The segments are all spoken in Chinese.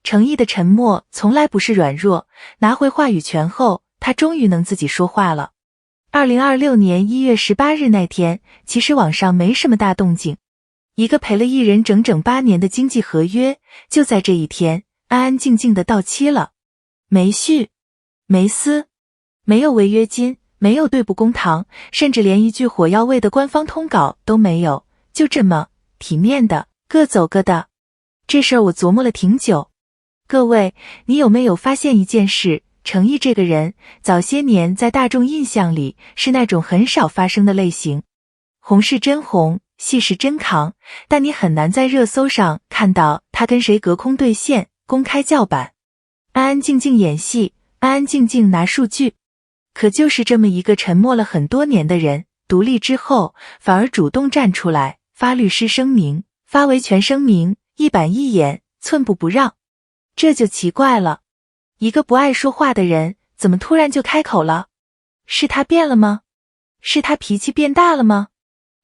程毅的沉默从来不是软弱，拿回话语权后，他终于能自己说话了。2026年1月18日那天，其实网上没什么大动静。一个陪了艺人整整8年的经纪合约，就在这一天，安安静静的到期了。没续，没撕，没有违约金，没有对簿公堂，甚至连一句火药味的官方通稿都没有，就这么体面的各走各的。这事儿我琢磨了挺久。各位，你有没有发现一件事？程毅这个人，早些年在大众印象里是那种很少发声的类型，红是真红，戏是真扛，但你很难在热搜上看到他跟谁隔空对线，公开叫板，安安静静演戏，安安静静拿数据。可就是这么一个沉默了很多年的人，独立之后反而主动站出来，发律师声明，发维权声明，一板一眼，寸步不让。这就奇怪了，一个不爱说话的人，怎么突然就开口了？是他变了吗？是他脾气变大了吗？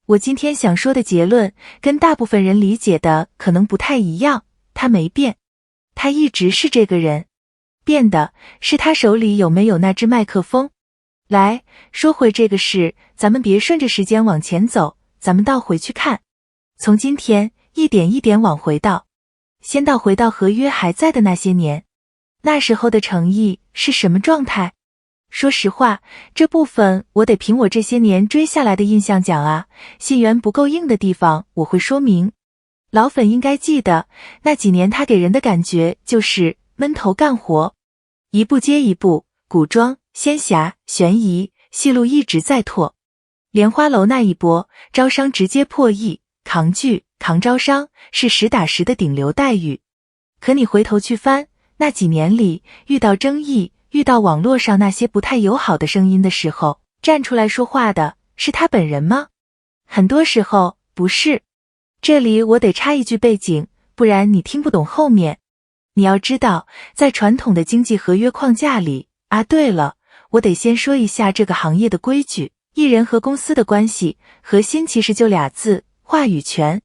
我今天想说的结论，跟大部分人理解的可能不太一样。他没变，他一直是这个人，变的是他手里有没有那只麦克风。来，说回这个事，咱们别顺着时间往前走，咱们倒回去看。从今天一点一点往回倒，先倒回到合约还在的那些年。那时候的程毅是什么状态？说实话，这部分我得凭我这些年追下来的印象讲啊，信源不够硬的地方我会说明。老粉应该记得，那几年他给人的感觉就是闷头干活，一部接一部，古装、仙侠、悬疑，戏路一直在拓。莲花楼那一波，招商直接破亿，扛剧、扛招商，是实打实的顶流待遇。可你回头去翻，那几年里遇到争议，遇到网络上那些不太友好的声音的时候，站出来说话的是他本人吗？很多时候不是。这里我得插一句背景，不然你听不懂后面。你要知道，在传统的经纪合约框架里啊，对了，我得先说一下这个行业的规矩，艺人和公司的关系，核心其实就俩字，话语权。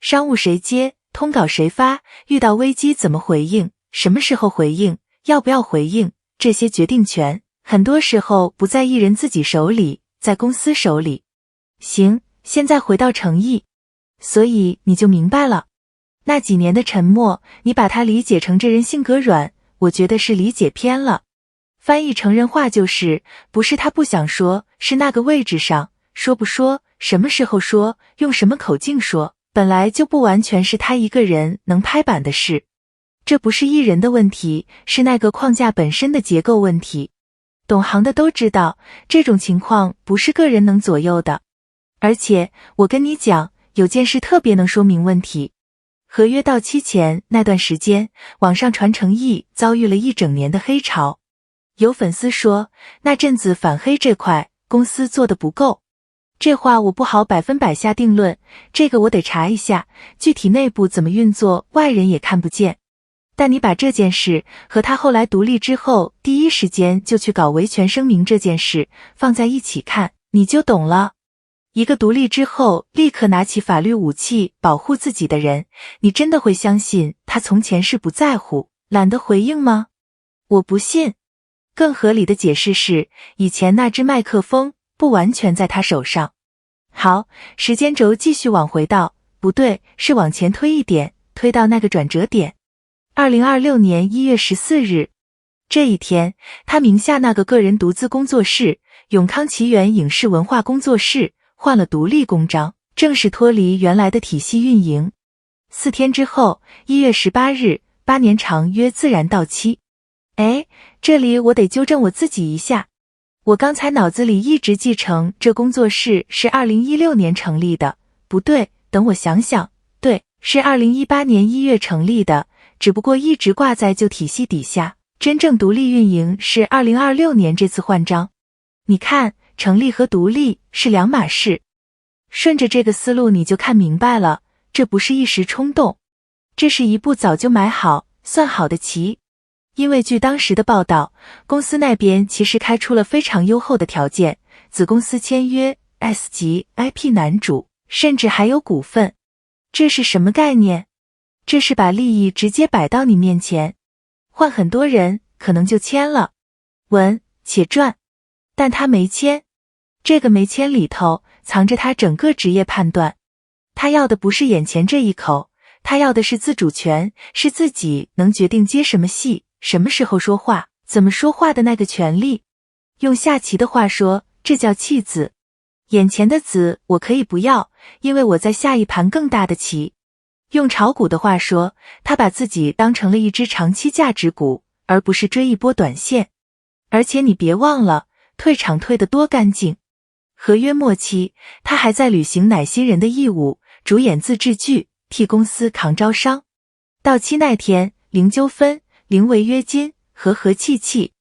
商务谁接，通稿谁发，遇到危机怎么回应，什么时候回应，要不要回应，这些决定权很多时候不在艺人自己手里，在公司手里。行，现在回到程毅，所以你就明白了。那几年的沉默，你把他理解成这人性格软，我觉得是理解偏了。翻译成人话就是，不是他不想说，是那个位置上，说不说，什么时候说，用什么口径说，本来就不完全是他一个人能拍板的事。这不是艺人的问题，是那个框架本身的结构问题。懂行的都知道，这种情况不是个人能左右的。而且，我跟你讲，有件事特别能说明问题。合约到期前那段时间，网上传程毅遭遇了一整年的黑潮。有粉丝说，那阵子反黑这块，公司做得不够。这话我不好100%下定论，这个我得查一下，具体内部怎么运作，外人也看不见。但你把这件事和他后来独立之后第一时间就去搞维权声明这件事放在一起看，你就懂了。一个独立之后立刻拿起法律武器保护自己的人，你真的会相信他从前是不在乎，懒得回应吗？我不信。更合理的解释是，以前那只麦克风不完全在他手上。好，时间轴继续往回倒，不对，是往前推一点，推到那个转折点。2026年1月14日，这一天，他名下那个个人独资工作室永康奇缘影视文化工作室换了独立公章，正式脱离原来的体系运营。4天之后，1月18日，8年长约自然到期。这里我得纠正我自己一下，我刚才脑子里一直记成这工作室是2016年成立的，不对，等我想想，对，是2018年1月成立的，只不过一直挂在旧体系底下，真正独立运营是2026年这次换章。你看，成立和独立是两码事。顺着这个思路你就看明白了，这不是一时冲动，这是一步早就买好、算好的棋。因为据当时的报道，公司那边其实开出了非常优厚的条件，子公司签约 S 级 IP 男主，甚至还有股份。这是什么概念？这是把利益直接摆到你面前，换很多人可能就签了，稳且赚，但他没签。这个没签里头藏着他整个职业判断，他要的不是眼前这一口，他要的是自主权，是自己能决定接什么戏，什么时候说话，怎么说话的那个权利。用下棋的话说，这叫弃子。眼前的子我可以不要，因为我在下一盘更大的棋。用炒股的话说，他把自己当成了一只长期价值股，而不是追一波短线。而且你别忘了，退场退得多干净。合约末期，他还在履行乃新人的义务，主演自制剧，替公司扛招商。到期那天，零纠纷，零违约金，和和气气。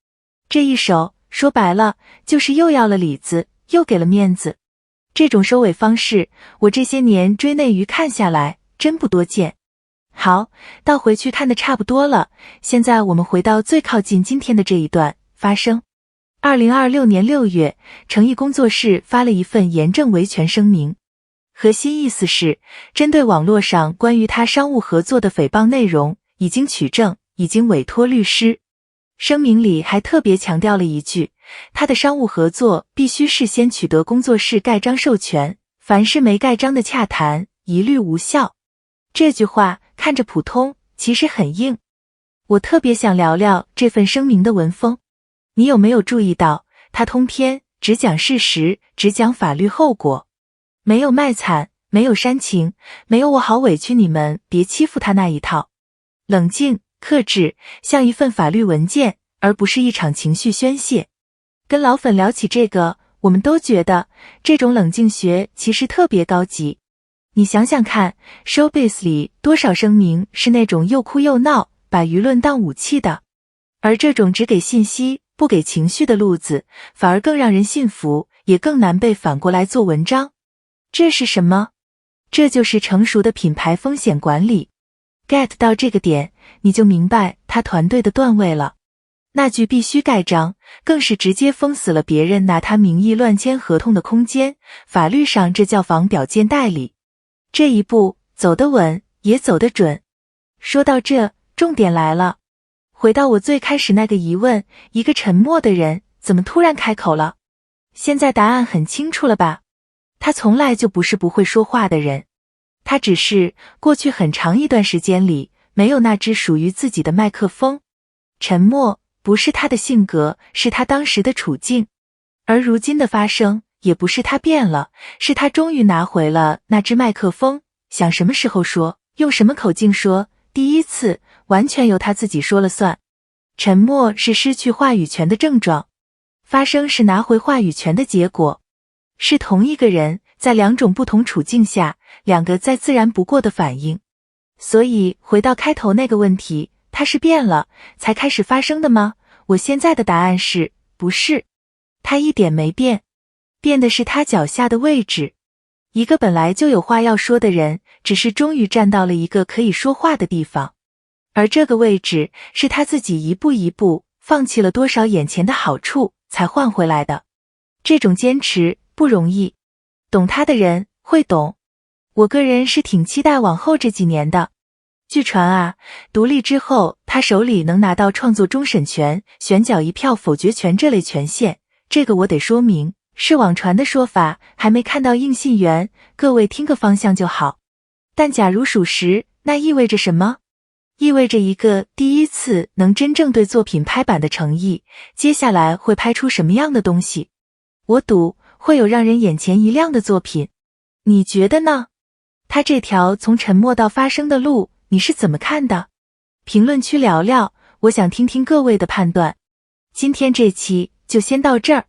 这一手说白了，就是又要了里子，又给了面子。这种收尾方式，我这些年追内娱看下来，真不多见。好，倒回去看的差不多了，现在我们回到最靠近今天的这一段发生。2026年6月，诚毅工作室发了一份严正维权声明，核心意思是，针对网络上关于他商务合作的诽谤内容，已经取证，已经委托律师。声明里还特别强调了一句，他的商务合作必须事先取得工作室盖章授权，凡是没盖章的洽谈，一律无效。这句话看着普通，其实很硬。我特别想聊聊这份声明的文风。你有没有注意到，他通篇只讲事实，只讲法律后果，没有卖惨，没有煽情，没有我好委屈你们，别欺负他那一套。冷静、克制，像一份法律文件，而不是一场情绪宣泄。跟老粉聊起这个，我们都觉得这种冷静学其实特别高级。你想想看 ，Showbiz 里多少声明是那种又哭又闹，把舆论当武器的，而这种只给信息不给情绪的路子，反而更让人信服，也更难被反过来做文章。这是什么？这就是成熟的品牌风险管理。get 到这个点，你就明白他团队的段位了。那句必须盖章，更是直接封死了别人拿他名义乱签合同的空间，法律上这叫仿表见代理。这一步走得稳，也走得准。说到这，重点来了。回到我最开始那个疑问，一个沉默的人怎么突然开口了？现在答案很清楚了吧？他从来就不是不会说话的人，他只是过去很长一段时间里没有那只属于自己的麦克风。沉默不是他的性格，是他当时的处境。而如今的发生也不是他变了，是他终于拿回了那只麦克风，想什么时候说，用什么口径说，第一次完全由他自己说了算。沉默是失去话语权的症状，发生是拿回话语权的结果。是同一个人在两种不同处境下，两个再自然不过的反应。所以回到开头那个问题，他是变了才开始发生的吗？我现在的答案是不是。他一点没变，变的是他脚下的位置。一个本来就有话要说的人，只是终于站到了一个可以说话的地方。而这个位置是他自己一步一步放弃了多少眼前的好处才换回来的。这种坚持不容易，懂他的人会懂。我个人是挺期待往后这几年的。据传啊，独立之后他手里能拿到创作终审权、选角一票否决权这类权限，这个我得说明，是网传的说法，还没看到硬信源，各位听个方向就好。但假如属实，那意味着什么？意味着一个第一次能真正对作品拍板的诚意，接下来会拍出什么样的东西？我赌会有让人眼前一亮的作品。你觉得呢？他这条从沉默到发生的路，你是怎么看的？评论区聊聊，我想听听各位的判断。今天这期就先到这儿。